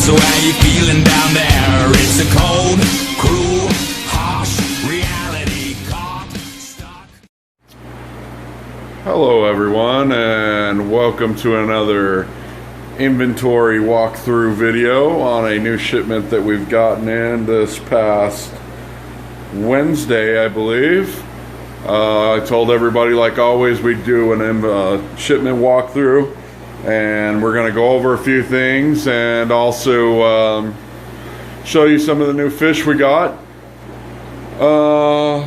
So how you feeling down there? It's a cold, cruel, harsh reality. Caught, stuck. Hello everyone, and welcome to another inventory walkthrough video on a new shipment that we've gotten in this past Wednesday, I believe. I told everybody, like always, we'd do an shipment walkthrough, and we're going to go over a few things and also show you some of the new fish we got.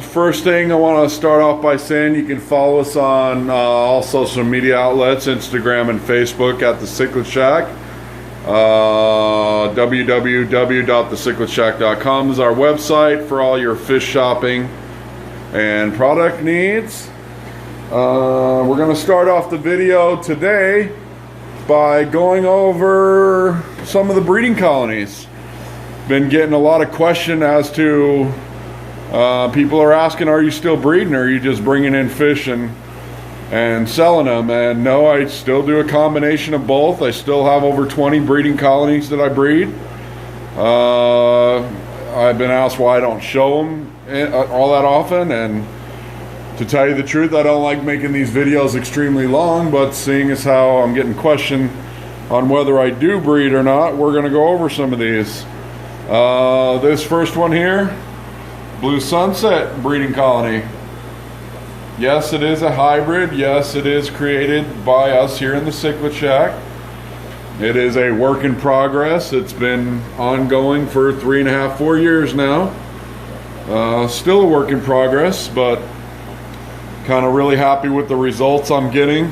First thing I want to start off by saying you can follow us on all social media outlets, Instagram and Facebook at the Cichlid Shack. www.thecichlidShack.com is our website for all your fish shopping and product needs. We're going to start off the video today by going over some of the breeding colonies. Been getting a lot of question as to people are asking, are you still breeding, or are you just bringing in fish and selling them? And no, I still do a combination of both. I still have over 20 breeding colonies that I breed. I've been asked why I don't show them all that often, and to tell you the truth, I don't like making these videos extremely long, but seeing as how I'm getting questioned on whether I do breed or not, we're going to go over some of these. This first one here, Blue Sunset breeding colony. Yes, it is a hybrid. Yes, it is created by us here in the Cichlid Shack. It is a work in progress. It's been ongoing for 3.5, 4 years now. Still a work in progress, but kind of really happy with the results I'm getting.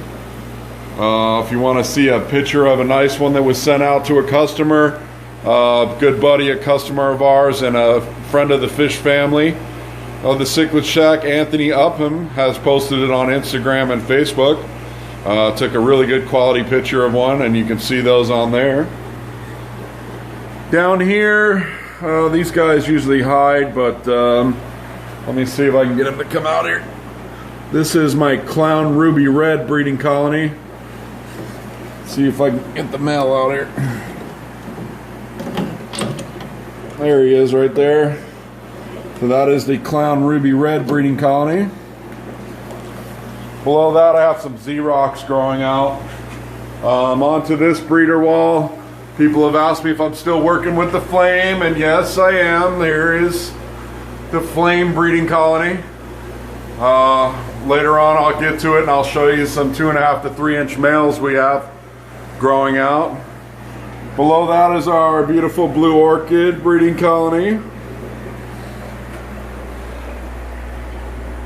If you want to see a picture of a nice one that was sent out to a customer, good buddy, a customer of ours and a friend of the fish family of the Cichlid Shack, Anthony Upham, has posted it on Instagram and Facebook. Took a really good quality picture of one, and you can see those on there. Down here, these guys usually hide, but let me see if I can get them to come out here. This is my Clown Ruby Red breeding colony. See if I can get the male out here. There he is right there. So that is the Clown Ruby Red breeding colony. Below that I have some Xerox growing out. Onto this breeder wall, people have asked me if I'm still working with the Flame, and yes I am. There is the Flame breeding colony. Later on I'll get to it and I'll show you some 2.5 to 3 inch males we have growing out. Below that is our beautiful Blue Orchid breeding colony.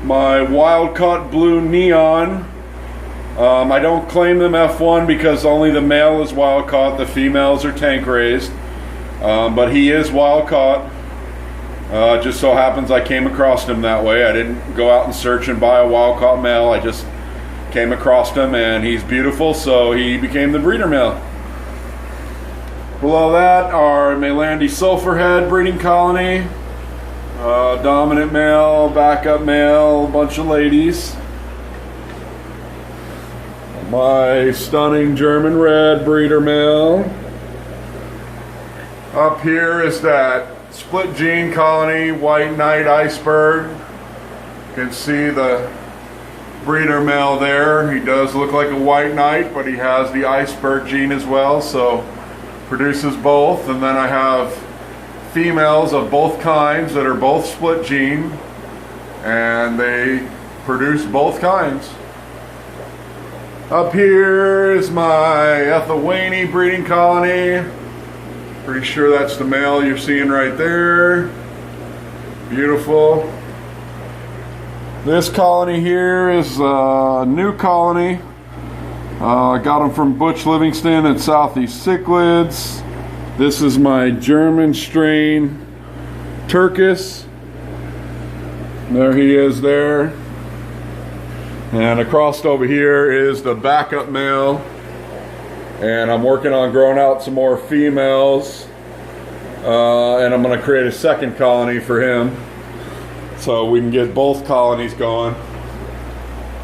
My wild-caught Blue Neon. I don't claim them F1 because only the male is wild-caught. The females are tank raised. But he is wild-caught. Just so happens I came across him that way. I didn't go out and search and buy a wild-caught male. I just came across him, and he's beautiful, so he became the breeder male. Below that, our Melandi Sulphurhead breeding colony. Dominant male, backup male, a bunch of ladies. My stunning German Red breeder male. Up here is that split gene colony, White Knight Iceberg. You can see the breeder male there. He does look like a White Knight, but he has the Iceberg gene as well, so produces both. And then I have females of both kinds that are both split gene, and they produce both kinds. Up here is my Ethylwane breeding colony. Pretty sure that's the male you're seeing right there. Beautiful. This colony here is a new colony. I got them from Butch Livingston at Southeast Cichlids. This is my German strain Turkis. There he is there. And across over here is the backup male. And I'm working on growing out some more females. And I'm going to create a second colony for him, so we can get both colonies going.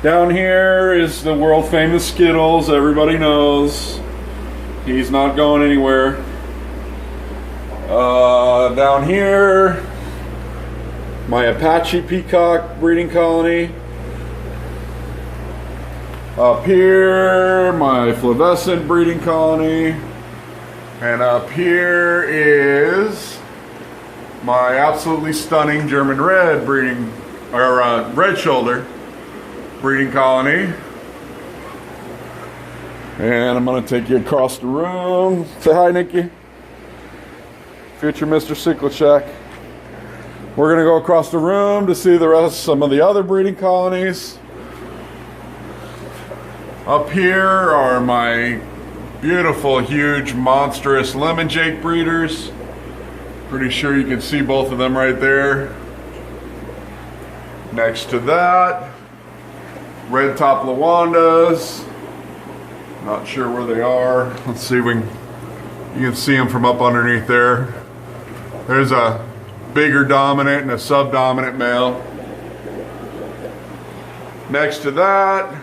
Down here is the world famous Skittles. Everybody knows he's not going anywhere. Down here, my Apache peacock breeding colony. Up here, my flavescent breeding colony. And up here is my absolutely stunning German red breeding, or red shoulder breeding colony. And I'm going to take you across the room. Say hi, Nikki. Future Mr. Cichlid Shack. We're going to go across the room to see the rest, some of the other breeding colonies. Up here are my beautiful, huge, monstrous lemon jake breeders. Pretty sure you can see both of them right there. Next to that, red top Lawandas. Not sure where they are. Let's see if we can, you can see them from up underneath there. There's a bigger dominant and a subdominant male. Next to that,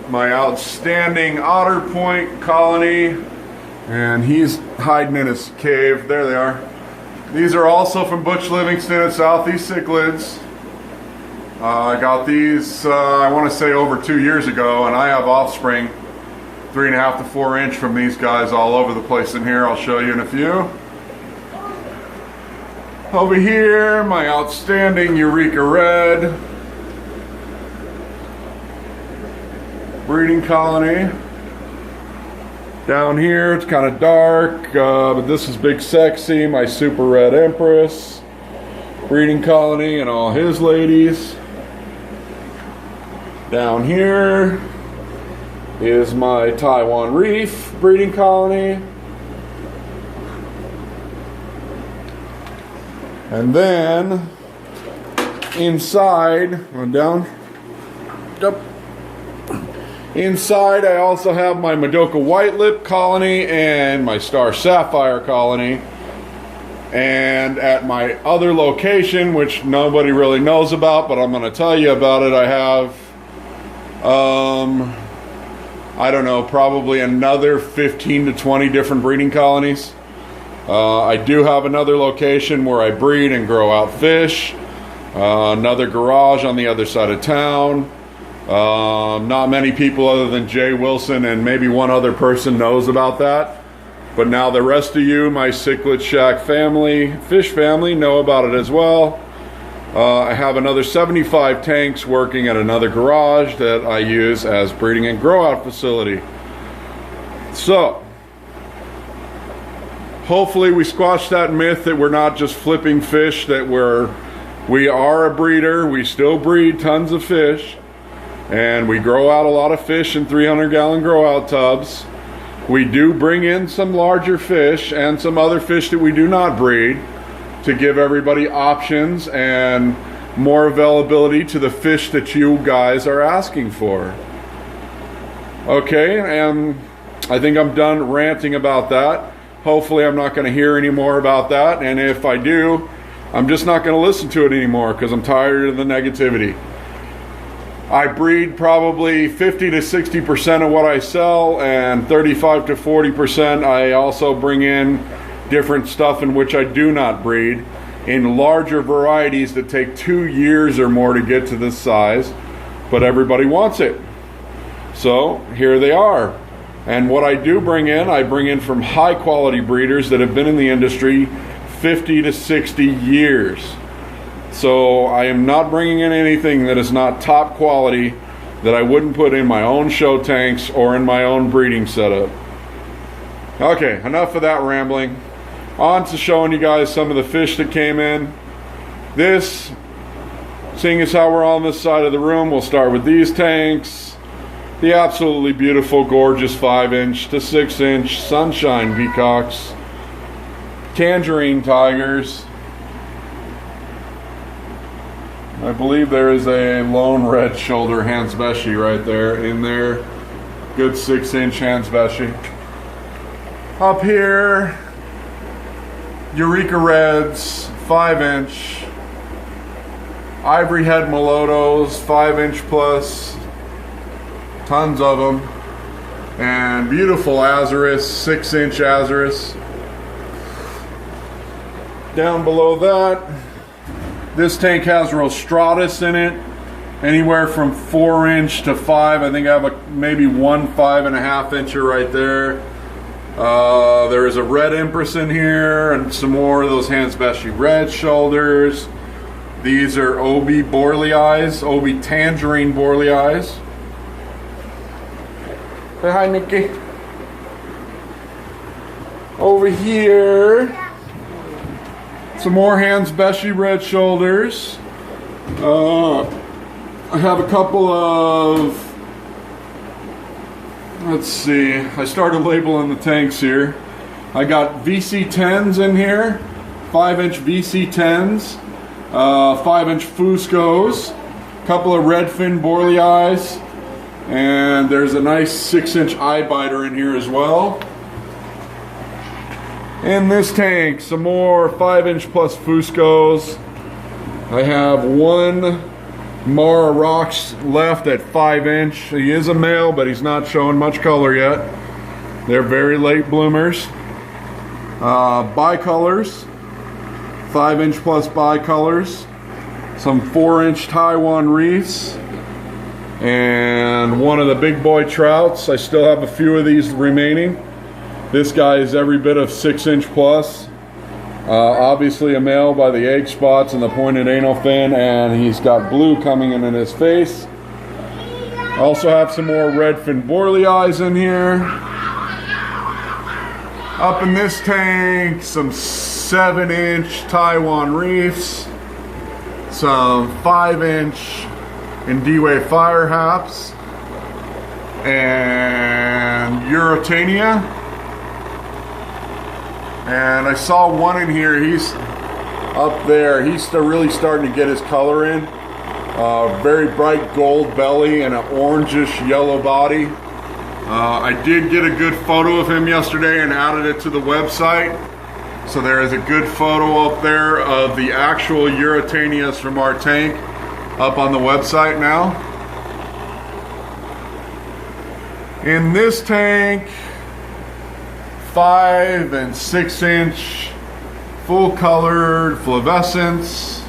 my outstanding otter point colony, and he's hiding in his cave. There they are. These are also from Butch Livingston at Southeast Cichlids. I got these, I want to say over 2 years ago, and I have offspring 3.5 to 4 inch from these guys all over the place in here. I'll show you in a few. Over here, my outstanding Eureka Red breeding colony. Down here, it's kind of dark, but this is Big Sexy, my Super Red Empress breeding colony, and all his ladies. Down here is my Taiwan Reef breeding colony. And then inside, down, up. Inside I also have my Madoka White Lip colony and my Star Sapphire colony. And at my other location, which nobody really knows about, but I'm going to tell you about it, I have, I don't know, probably another 15 to 20 different breeding colonies. I do have another location where I breed and grow out fish. Another garage on the other side of town. Not many people other than Jay Wilson and maybe one other person knows about that. But now the rest of you, my Cichlid Shack family, fish family, know about it as well. I have another 75 tanks working at another garage that I use as breeding and grow out facility. So, hopefully we squash that myth that we're not just flipping fish, that we are a breeder. We still breed tons of fish, and we grow out a lot of fish in 300-gallon grow out tubs. We do bring in some larger fish and some other fish that we do not breed to give everybody options and more availability to the fish that you guys are asking for. Okay, and I think I'm done ranting about that. Hopefully I'm not going to hear any more about that, and if I do, I'm just not going to listen to it anymore because I'm tired of the negativity. I breed probably 50 to 60% of what I sell, and 35 to 40% I also bring in different stuff in which I do not breed in larger varieties that take 2 years or more to get to this size, but everybody wants it. So here they are. And what I do bring in, I bring in from high quality breeders that have been in the industry 50 to 60 years. So I am not bringing in anything that is not top quality that I wouldn't put in my own show tanks or in my own breeding setup. Okay, enough of that rambling. On to showing you guys some of the fish that came in. This, seeing as how we're on this side of the room, we'll start with these tanks. The absolutely beautiful, gorgeous 5-inch to 6-inch sunshine peacocks. Tangerine tigers. I believe there is a lone red shoulder Hansbeshi right there in there. Good 6-inch Hansbeshi. Up here, Eureka Reds, 5-inch. Ivory Head Mulotos, 5-inch plus. Tons of them. And beautiful Azurus, 6-inch Azurus. Down below that, this tank has Rostratus in it, anywhere from 4" to 5. I think I have maybe one 5.5" incher right there. There is a red Empress in here and some more of those Hans Bessie red shoulders. These are Obi Borleis, Obi Tangerine Borleis. Say hi, Nikki. Over here, some more Hans Bessie red shoulders. I have a couple of, let's see, I started labeling the tanks here. I got VC10s in here, 5" VC10s, 5" Fuscos, a couple of Redfin Borleis, and there's a nice 6" eye biter in here as well. In this tank, some more 5" plus Fuscos. I have one Mara Rocks left at 5". He is a male, but he's not showing much color yet. They're very late bloomers. Bicolors, 5" plus bicolors. Some 4" Taiwan Reefs. And one of the big boy trouts. I still have a few of these remaining. This guy is every bit of 6" plus. Obviously a male by the egg spots and the pointed anal fin, and he's got blue coming in his face. Also have some more Redfin Borleis in here. Up in this tank, some 7" Taiwan Reefs, some 5" Indiwe Fire Haps, and Eurotania. And I saw one in here, he's up there. He's still really starting to get his color in. Very bright gold belly and an orangish yellow body. I did get a good photo of him yesterday and added it to the website. So there is a good photo up there of the actual Eurotanias from our tank up on the website now. In this tank, 5 and 6" full colored flavescence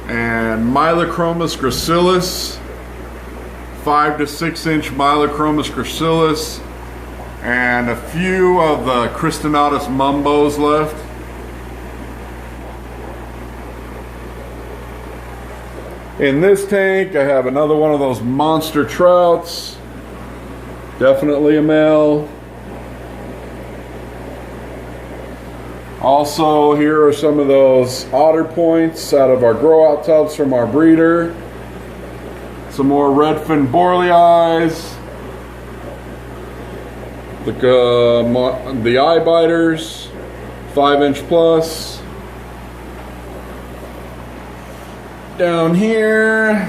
and Mylochromis gracilis, 5 to 6" Mylochromis gracilis, and a few of the Cristonatus mumbos left. In this tank, I have another one of those monster trouts. Definitely a male. Also, here are some of those otter points out of our grow out tubs from our breeder. Some more Redfin Borleis. The eye biters, 5" plus. Down here,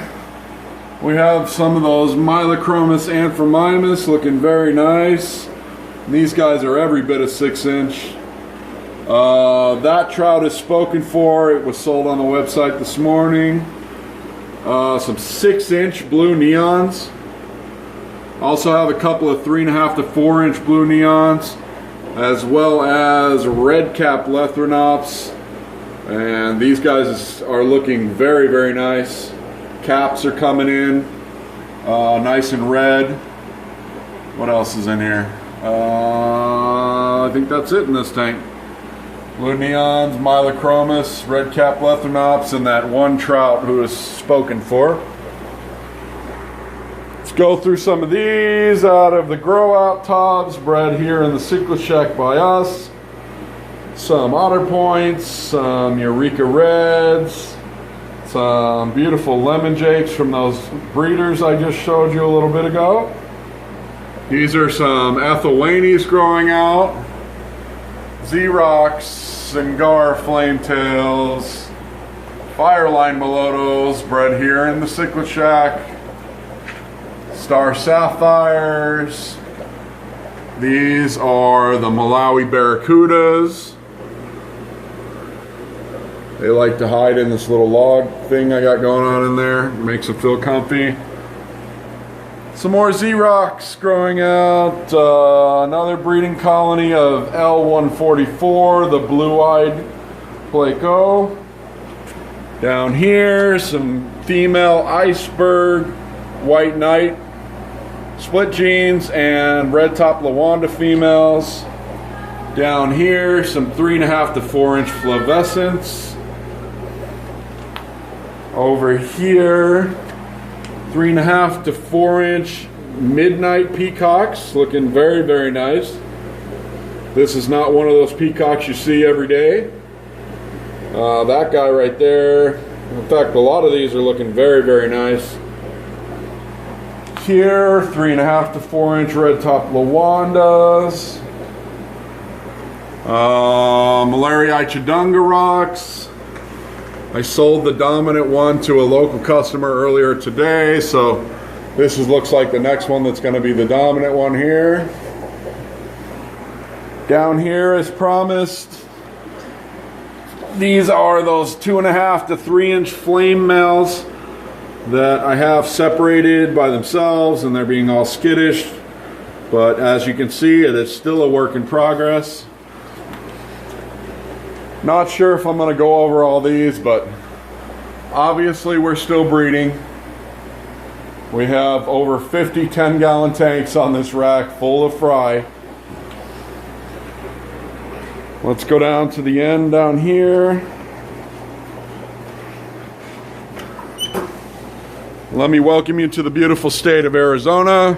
we have some of those Mylochromis amphirmimus looking very nice. These guys are every bit of 6". That trout is spoken for. It was sold on the website this morning. Some 6" blue neons. Also have a couple of 3.5 to 4" blue neons, as well as red cap Lethrinops. And these guys are looking very, very nice. Caps are coming in, nice and red. What else is in here? I think that's it in this tank. Blue neons, Mylochromis, red cap Lethrinops, and that one trout who is spoken for. Let's go through some of these out of the grow out tubs bred here in the Cichlid Shack by us. Some otter points, some Eureka reds, some beautiful lemon jakes from those breeders I just showed you a little bit ago. These are some Ethylwanes growing out, Xerox, Singar Flametails, Fireline Melotos bred here in the Cichlid Shack, Star Sapphires. These are the Malawi Barracudas. They like to hide in this little log thing I got going on in there. Makes them feel comfy. Some more Xerox growing out. Another breeding colony of L144, the blue-eyed Placo. Down here, some female iceberg, white knight, split genes, and red top Lawanda females. Down here, some 3.5 to 4 inch flavescents. Over here, 3.5 to 4 inch midnight peacocks, looking very, very nice. This is not one of those peacocks you see every day. That guy right there. In fact, a lot of these are looking very, very nice. Here, 3.5 to 4 inch red top Lawandas. Malaria Chidunga rocks. I sold the dominant one to a local customer earlier today, so this looks like the next one that's going to be the dominant one here. Down here, as promised, these are those 2.5 to 3 inch flame males that I have separated by themselves, and they're being all skittish. But as you can see, it is still a work in progress. Not sure if I'm going to go over all these, but obviously we're still breeding. We have over 50 10-gallon tanks on this rack full of fry. Let's go down to the end down here. Let me welcome you to the beautiful state of Arizona.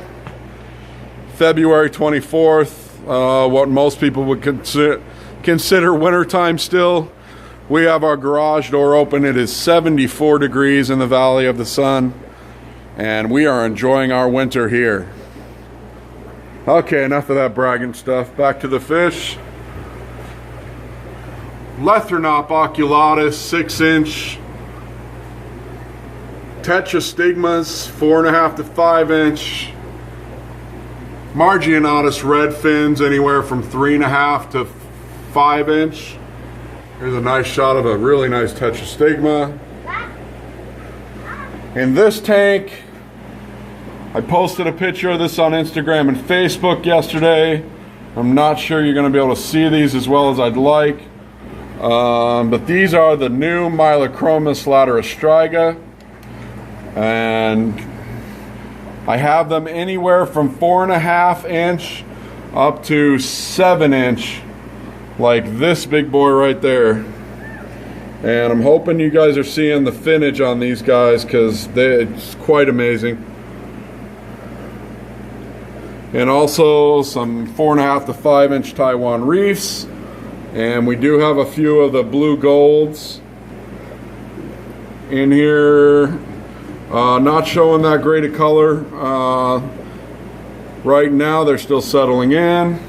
February 24th, what most people would consider wintertime still. We have our garage door open. It is 74 degrees in the Valley of the Sun, and we are enjoying our winter here. Okay, enough of that bragging stuff. Back to the fish. Lethrionop oculatus, 6 inch. Tetrastigmas, 4.5 to 5 inch. Margionatus red fins, anywhere from 3.5 to 5 inch. Here's a nice shot of a really nice tetrastigma. In this tank, I posted a picture of this on Instagram and Facebook yesterday. I'm not sure you're going to be able to see these as well as I'd like. But these are the new Mylochromis laterastriga, and I have them anywhere from 4.5 inch up to 7 inch, like this big boy right there. And I'm hoping you guys are seeing the finnage on these guys, because it's quite amazing. And also some 4.5 to 5 inch Taiwan reefs. And we do have a few of the blue golds in here. Not showing that great a color. Right now they're still settling in.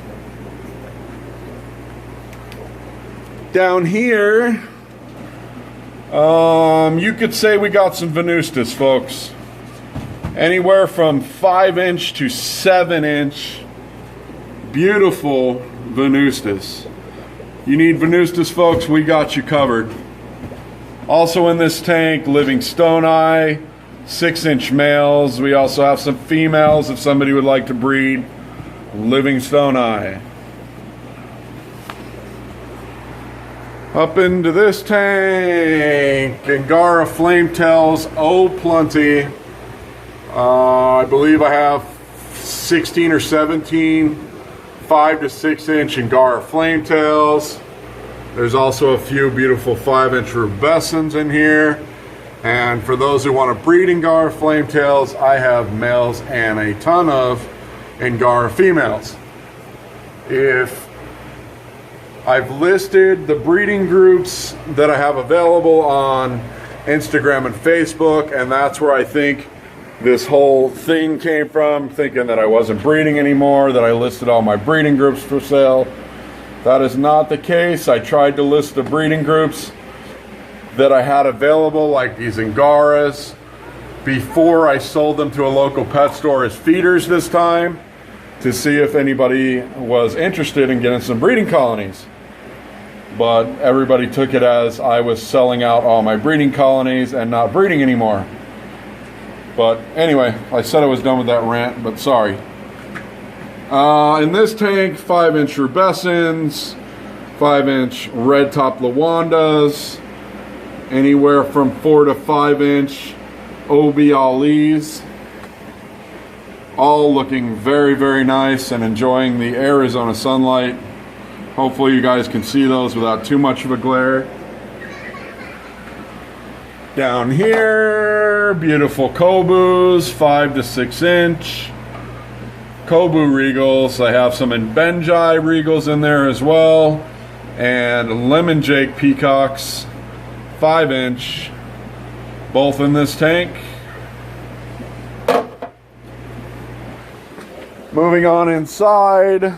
Down here, you could say we got some Venustus, folks. Anywhere from 5 inch to 7 inch. Beautiful Venustus. You need Venustus, folks, we got you covered. Also in this tank, living stone eye, 6 inch males. We also have some females if somebody would like to breed living stone eye. Up into this tank, Angara flametails, oh plenty. I believe I have 16 or 17 5 to 6 inch Angara flametails. There's also a few beautiful 5 inch rubescens in here. And for those who want to breed Angara flametails, I have males and a ton of Angara females. If I've listed the breeding groups that I have available on Instagram and Facebook, and that's where I think this whole thing came from, thinking that I wasn't breeding anymore, that I listed all my breeding groups for sale. That is not the case. I tried to list the breeding groups that I had available, like these Angaras, before I sold them to a local pet store as feeders this time, to see if anybody was interested in getting some breeding colonies. But everybody took it as I was selling out all my breeding colonies and not breeding anymore. But anyway, I said I was done with that rant, but sorry. In this tank, 5-inch rubescens, 5-inch red top lawandas, anywhere from 4 to 5-inch OB Ali's, all looking very, very nice and enjoying the Arizona sunlight. Hopefully you guys can see those without too much of a glare. Down here, beautiful Kobus, 5 to 6-inch Kobu Regals. I have some in Benjai Regals in there as well, and Lemon Jake Peacocks, 5-inch, both in this tank. Moving on inside,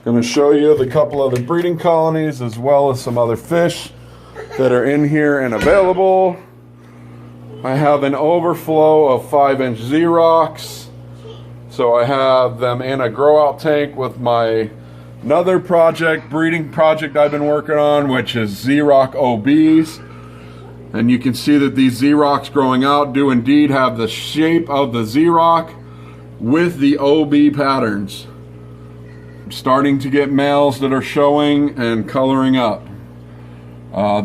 going to show you the couple of the breeding colonies as well as some other fish that are in here and available. I have an overflow of 5-inch Xerox, so I have them in a grow out tank with my another breeding project I've been working on, which is Xerox OBs. And you can see that these Xerox growing out do indeed have the shape of the Xerox with the OB patterns. I'm starting to get males that are showing and coloring up.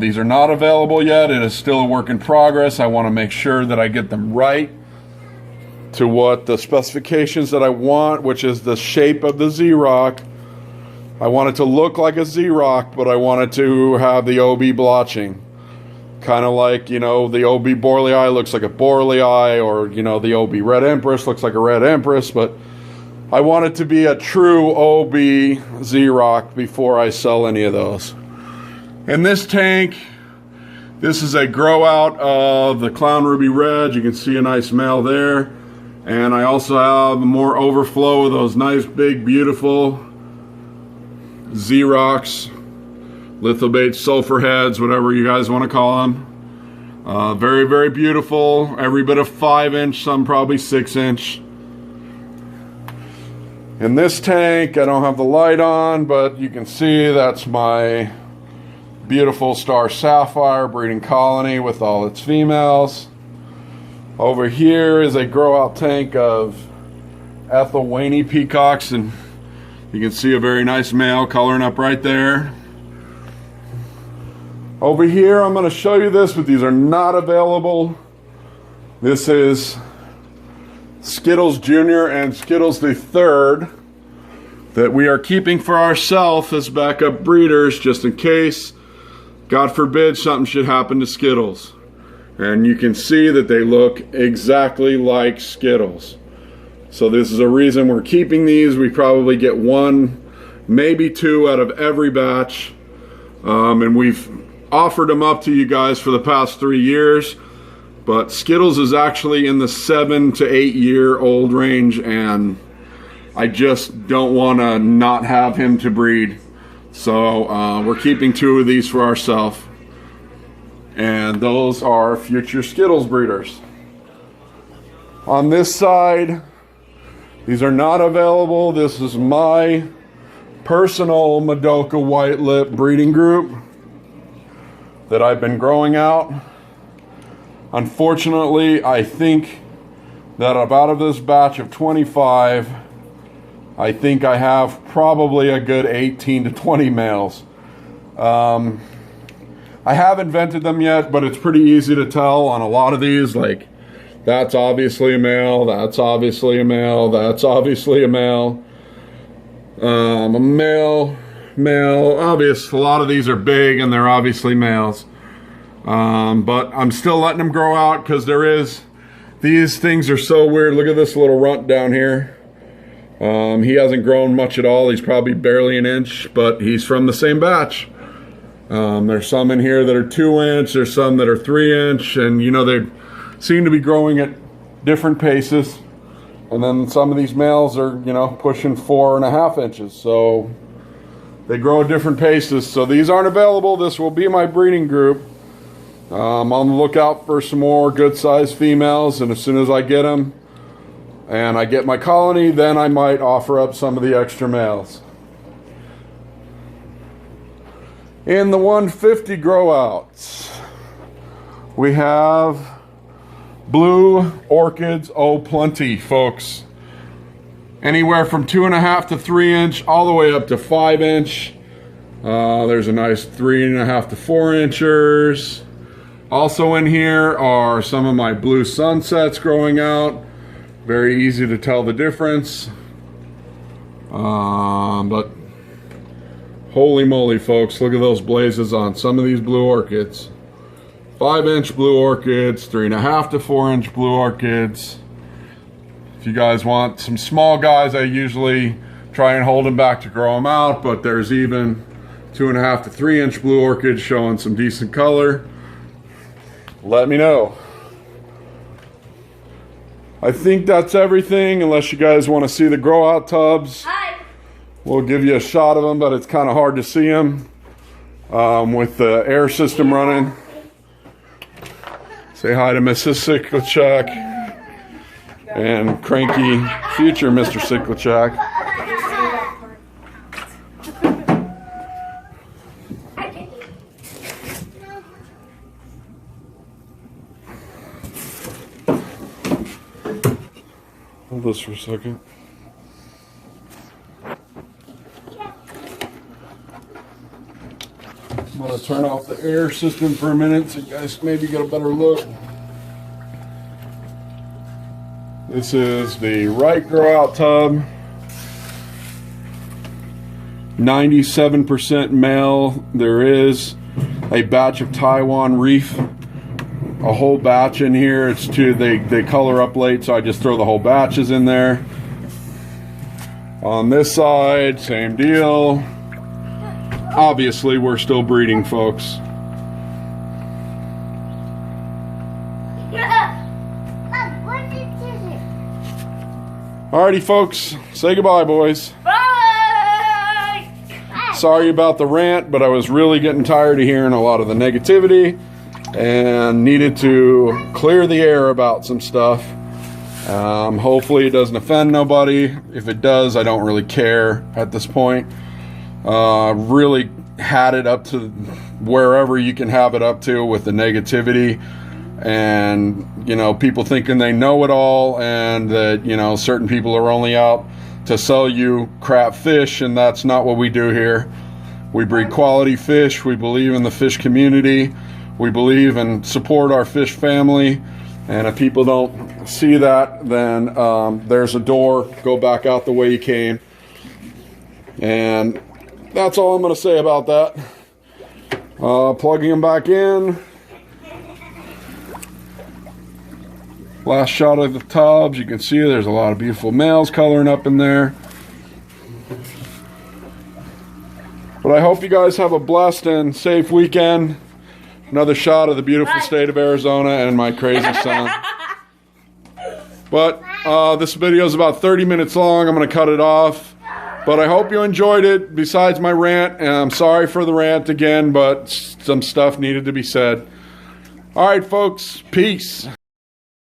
These are not available yet. It is still a work in progress. I want to make sure that I get them right to what the specifications that I want, which is the shape of the Xerox. I want it to look like a Xerox, but I want it to have the OB blotching. Kind of like, you know, the OB Borlei looks like a Borlei, or, you know, the OB Red Empress looks like a Red Empress, but I want it to be a true OB Xerox before I sell any of those. In this tank, this is a grow out of the Clown Ruby Red. You can see a nice male there. And I also have more overflow of those nice, big, beautiful Xerox, Lithobate sulfur heads, whatever you guys want to call them. Very, very beautiful. Every bit of 5-inch, some probably 6-inch. In this tank, I don't have the light on, but you can see that's my beautiful Star Sapphire breeding colony with all its females. Over here is a grow out tank of Ethel Waney Peacocks, and you can see a very nice male coloring up right there. Over here, I'm going to show you this, but these are not available. This is Skittles Jr. and Skittles the Third that we are keeping for ourselves as backup breeders, just in case, God forbid, something should happen to Skittles. And you can see that they look exactly like Skittles. So this is a reason we're keeping these. We probably get 1, maybe 2 out of every batch. And we've offered them up to you guys for the past 3 years. But Skittles is actually in the 7 to 8 year old range, and I just don't want to not have him to breed. So we're keeping 2 of these for ourselves. And those are future Skittles breeders. On this side, these are not available. This is my personal Madoka White Lip breeding group that I've been growing out. Unfortunately, I think that out of this batch of 25, I think I have probably a good 18 to 20 males. I haven't vented them yet, but it's pretty easy to tell on a lot of these. Like, that's obviously a male, that's obviously a male, that's obviously a male. A male, obvious. A lot of these are big and they're obviously males. But I'm still letting them grow out because these things are so weird. Look at this little runt down here. He hasn't grown much at all. He's probably barely an inch, but he's from the same batch. There's some in here that are 2-inch, there's some that are 3-inch, and you know, they seem to be growing at different paces. And then some of these males are, you know, pushing 4.5 inches. So they grow at different paces. So these aren't available. This will be my breeding group. I'm on the lookout for some more good sized females, and as soon as I get them and I get my colony, then I might offer up some of the extra males. In the 150 grow outs, We have blue orchids, oh plenty, folks. Anywhere from 2.5 to 3 inch, all the way up to 5 inch. There's a nice 3.5 to 4 inchers. Also in here are some of my blue sunsets growing out. Very easy to tell the difference. But holy moly, folks, look at those blazes on some of these blue orchids. 5 inch blue orchids, 3.5 to 4 inch blue orchids. If you guys want some small guys, I usually try and hold them back to grow them out, but there's even 2.5 to 3 inch blue orchids showing some decent color. Let me know. I think that's everything, unless you guys want to see the grow out tubs. Hi. We'll give you a shot of them, but it's kind of hard to see them with the air system running. Say hi to Mrs. Cichlid Shack and cranky future Mr. Cichlid Shack. Hold this for a second. I'm going to turn off the air system for a minute so you guys maybe get a better look. This is the right grow out tub. 97% male. There is a batch of Taiwan Reef, a whole batch in here. It's two, they color up late, so I just throw the whole batches in there. On this side, same deal. Obviously, we're still breeding, folks. Alrighty, folks, say goodbye, boys. Bye. Sorry about the rant, but I was really getting tired of hearing a lot of the negativity and needed to clear the air about some stuff. Hopefully it doesn't offend nobody. If it does, I don't really care at this point. Really had it up to wherever you can have it up to with the negativity, and you know, people thinking they know it all, and that, you know, certain people are only out to sell you crap fish, and that's not what we do here. We breed quality fish. We believe in the fish community. We believe and support our fish family, and if people don't see that, then there's a door. Go back out the way you came. And that's all I'm going to say about that. Plugging them back in. Last shot of the tubs. You can see there's a lot of beautiful males coloring up in there. But I hope you guys have a blessed and safe weekend. Another shot of the beautiful state of Arizona and my crazy son. But this video is about 30 minutes long. I'm going to cut it off. But I hope you enjoyed it, besides my rant. And I'm sorry for the rant again, but some stuff needed to be said. All right, folks. Peace.